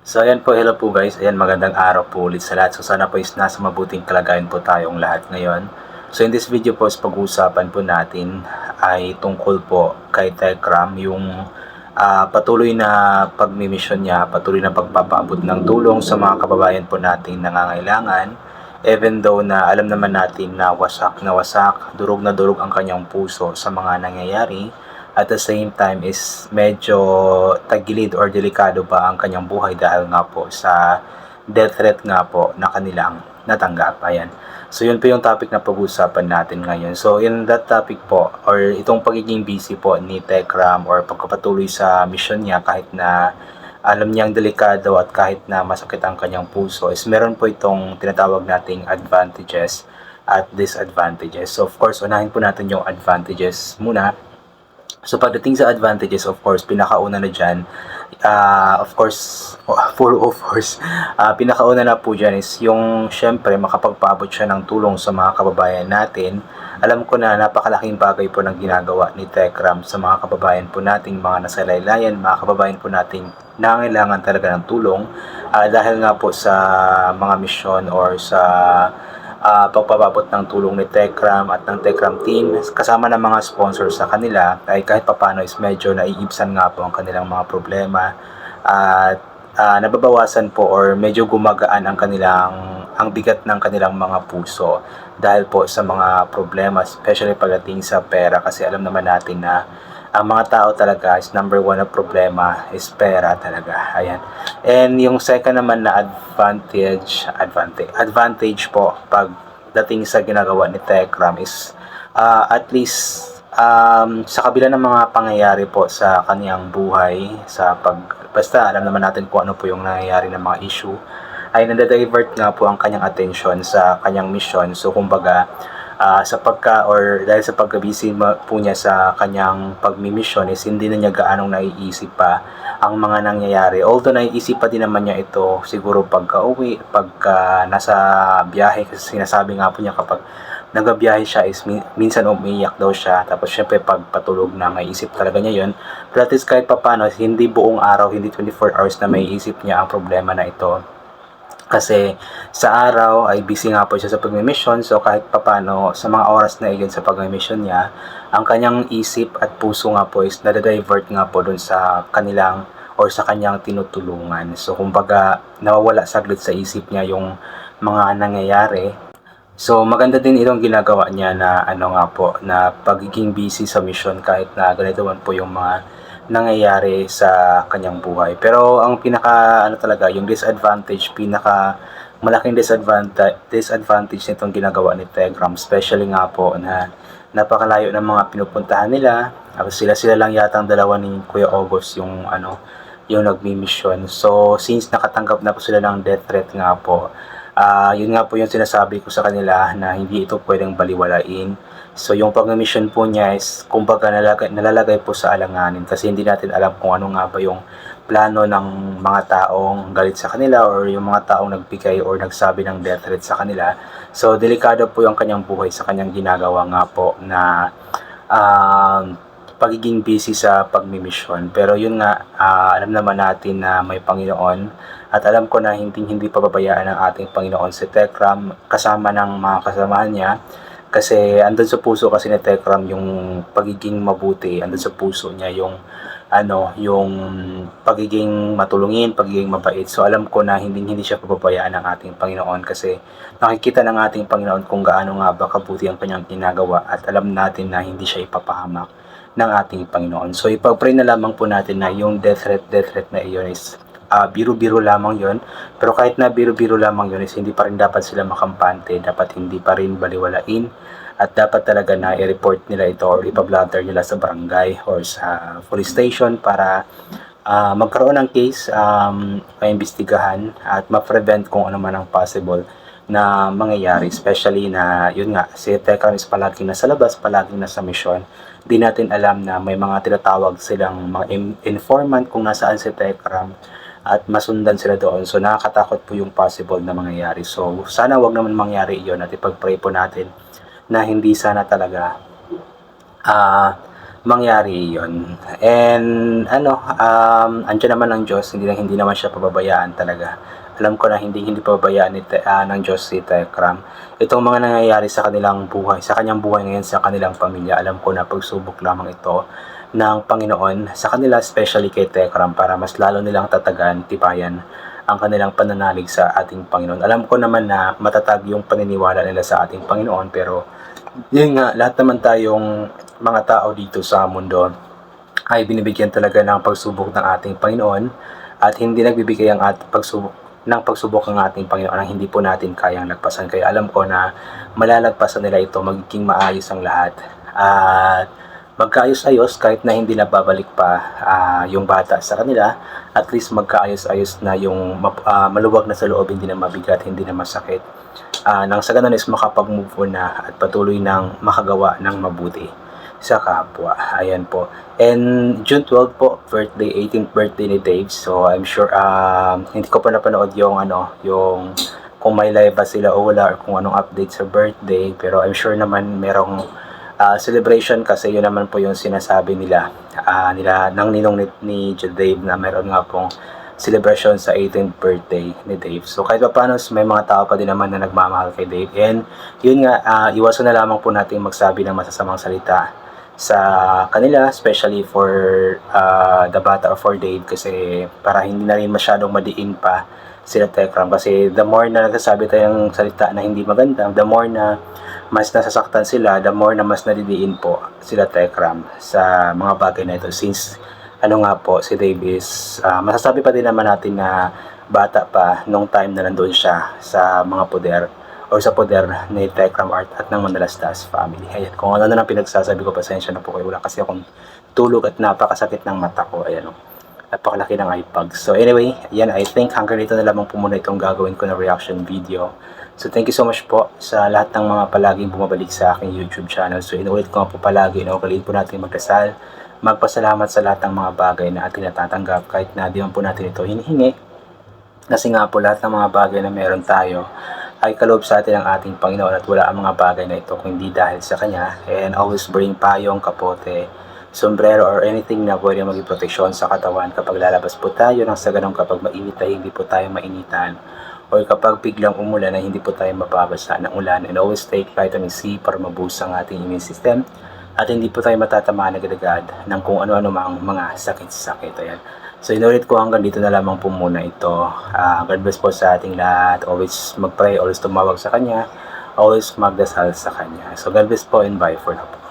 So ayan po, hello po guys. Ayan, magandang araw po ulit sa lahat. So sana po is nasa mabuting kalagayan po tayong lahat ngayon. So in this video po is pag-uusapan po natin ay tungkol po kay Tekram, yung patuloy na pagmimisyon niya, patuloy na pagpapaabot ng tulong sa mga kababayan po natin nangangailangan. Even though na alam naman natin na wasak, durog na durog ang kanyang puso sa mga nangyayari, at the same time is medyo tagilid or delikado pa ang kanyang buhay dahil nga po sa death threat nga po na kanilang natanggap. Ayan. So yun po yung topic na pag-uusapan natin ngayon. So in that topic po, or itong pagiging busy po ni Tekram or pagkapatuloy sa mission niya kahit na alam niyang delikado at kahit na masakit ang kanyang puso, is meron po itong tinatawag nating advantages at disadvantages. So of course, unahin po natin yung advantages muna. So pagdating sa advantages, of course, pinakauna na dyan, pinakauna na po dyan is yung syempre makapagpaabot siya ng tulong sa mga kababayan natin. Alam ko na napakalaking bagay po ng ginagawa ni Tekram sa mga kababayan po nating mga nasa laylayan, mga kababayan po nating nangangailangan talaga ng tulong, dahil nga po sa mga misyon or sa pagpapabot ng tulong ni Tekram at ng Tekram team kasama ng mga sponsors sa kanila, ay kahit papano is medyo naiibsan nga po ang kanilang mga problema at nababawasan po or medyo gumagaan ang bigat ng kanilang mga puso dahil po sa mga problema, especially pagdating sa pera, kasi alam naman natin na ang mga tao talaga is number one na problema is pera talaga. Ayan. And yung second naman na advantage po pagdating sa ginagawa ni Tekram is at least sa kabila ng mga pangyayari po sa kaniyang buhay, basta alam naman natin kung ano po yung nangyayari ng mga issue, ay nade-divert nga po ang kanyang attention sa kanyang mission. So kumbaga, dahil sa pagka-busy po niya sa kanyang pagmimisyon, is hindi na niya gaanong naiisip pa ang mga nangyayari. Although naiisip pa din naman niya ito siguro pagka-uwi, pagka nasa biyahe, kasi sinasabi nga po niya kapag nagabiyahe siya is minsan umiiyak daw siya, tapos syempre pag patulog na may isip talaga niya yun. But at least kahit papano, hindi buong araw, hindi 24 hours na may isip niya ang problema na ito. Kasi sa araw ay busy nga po siya sa pagmimission, so kahit papano sa mga oras na iyon sa pagmimission niya, ang kanyang isip at puso nga po is nade-divert nga po dun sa kanilang or sa kanyang tinutulungan. So kumbaga nawawala saglit sa isip niya yung mga nangyayari. So maganda din itong ginagawa niya na na pagiging busy sa mission kahit na ganito man po yung mga nangyayari sa kanyang buhay. Pero ang talaga, yung pinaka malaking disadvantage nitong ginagawa ni Tekram, especially nga po na napakalayo ng mga pinupuntahan nila. Sila lang yata ang dalawa ni Kuya August yung nagmi-mission. So since nakatanggap na po sila ng death threat nga po, yun nga po yung sinasabi ko sa kanila na hindi ito pwedeng baliwalain. So yung pag-mission po niya is kumbaga nalalagay po sa alanganin, kasi hindi natin alam kung ano nga ba yung plano ng mga taong galit sa kanila or yung mga taong nagbigay or nagsabi ng death threat sa kanila. So delikado po yung kanyang buhay sa kanyang ginagawa nga po na pagiging busy sa pagmimisyon. Pero yun nga, alam naman natin na may Panginoon, at alam ko na hindi pababayaan ng ating Panginoon si Tekram kasama ng mga kasamahan niya. Kasi andun sa puso kasi ni Tekram yung pagiging mabuti, andun sa puso niya yung yung pagiging matulungin, pagiging mabait. So alam ko na hindi siya pababayaan ng ating Panginoon, kasi nakikita ng ating Panginoon kung gaano nga ba kabuti ang kanyang ginagawa, at alam natin na hindi siya ipapahamak ng ating Panginoon. So ipag-pray na lamang po natin na yung death threat na iyon is biro-biro lamang yon. Pero kahit na biro-biro lamang yun is hindi pa rin dapat sila makampante, dapat hindi pa rin baliwalain, at dapat talaga na i-report nila ito or ipablatter nila sa barangay or sa police station para magkaroon ng case, maimbestigahan at ma-prevent kung ano man ang possible na mangyayari, especially na yun nga, si Tekram is palaging nasa labas, palaging nasa mission. Di natin alam na may mga tinatawag silang mga informant kung nasaan si Tekram at masundan sila doon. So nakakatakot po yung possible na mangyayari. So sana wag naman mangyari iyon, at ipag-pray po natin na hindi sana talaga mangyari yon. And andyan naman ang Diyos, hindi naman siya pababayaan talaga. Alam ko na hindi pababayaan ng Diyos si Tekram. Itong mga nangyayari sa kanilang buhay, sa kanyang buhay ngayon, sa kanilang pamilya, alam ko na pagsubok lamang ito ng Panginoon sa kanila, especially kay Tekram, para mas lalo nilang tatagan, tibayan ang kanilang pananalig sa ating Panginoon. Alam ko naman na matatag yung paniniwala nila sa ating Panginoon, pero yun nga, lahat naman tayong mga tao dito sa mundo ay binibigyan talaga ng pagsubok ng ating Panginoon, at hindi nagbibigay ang pagsubok ng ating Panginoon ang hindi po natin kayang lagpasan. Kaya alam ko na malalagpasan nila ito, magiging maayos ang lahat, at magkaayos-ayos kahit na hindi na babalik pa yung bata sa kanila. At least magkaayos-ayos na yung maluwag na sa loob, hindi na mabigat, hindi na masakit, nang sa ganun is makapag-move on na at patuloy ng makagawa ng mabuti sa kapwa. Ayan po. And June 12 po, 18th birthday ni Dave. So I'm sure hindi ko pa napanood yung kung may live ba sila o wala, or kung anong update sa birthday, pero I'm sure naman merong celebration, kasi yun naman po yung sinasabi nila ng ninong ni Dave, na meron nga pong celebration sa 18th birthday ni Dave. So kahit pa paano, may mga tao pa din naman na nagmamahal kay Dave. And yun nga, iwasan na lamang po natin magsabi ng masasamang salita sa kanila, especially for the bata or for Dave, kasi para hindi na rin masyadong madiin pa sila Tekram. Kasi the more na nagsasabi tayong salita na hindi maganda, the more na mas nasasaktan sila, the more na mas nadidiin po sila Tekram sa mga bagay na ito. Since nga po, si Dave is masasabi pa din naman natin na bata pa nung time na nandun siya sa mga poder o sa poder ni Tekram Art at ng Manalastas family. Ayan, kung ano na pinagsasabi ko, pasensya na po kayo. Wala kasi akong tulog at napakasakit ng mata ko. Ayan, napakalaki ng iPog. So anyway, yan, I think hanggang dito na lamang po muna itong gagawin ko na reaction video. So thank you so much po sa lahat ng mga palaging bumabalik sa aking YouTube channel. So inuulit ko nga po palagi, inuulit po natin magdasal, magpasalamat sa lahat ng mga bagay na ating natatanggap, kahit na di man po natin ito hinihingi. Kasi nga po, lahat ng mga bagay na meron tayo ay kaloob sa atin ng ating Panginoon, at wala ang mga bagay na ito kung hindi dahil sa Kanya. And always bring payong, kapote, sombrero, or anything na pwede maging proteksyon sa katawan kapag lalabas po tayo, nang sa ganun kapag mainit ay hindi po tayo mainitan, or kapag biglang umulan ay hindi po tayo mababasa ng ulan. And always take vitamin C para maboost ang ating immune system, at hindi po tayo matatamaan agad-agad ng kung ano-ano mang mga sakit-sakit. Ayan. So inulit ko, hanggang dito na lamang po muna ito. God bless po sa ating lahat. Always mag-pray, always tumawag sa Kanya, always magdasal sa Kanya. So God bless po, and bye for now po.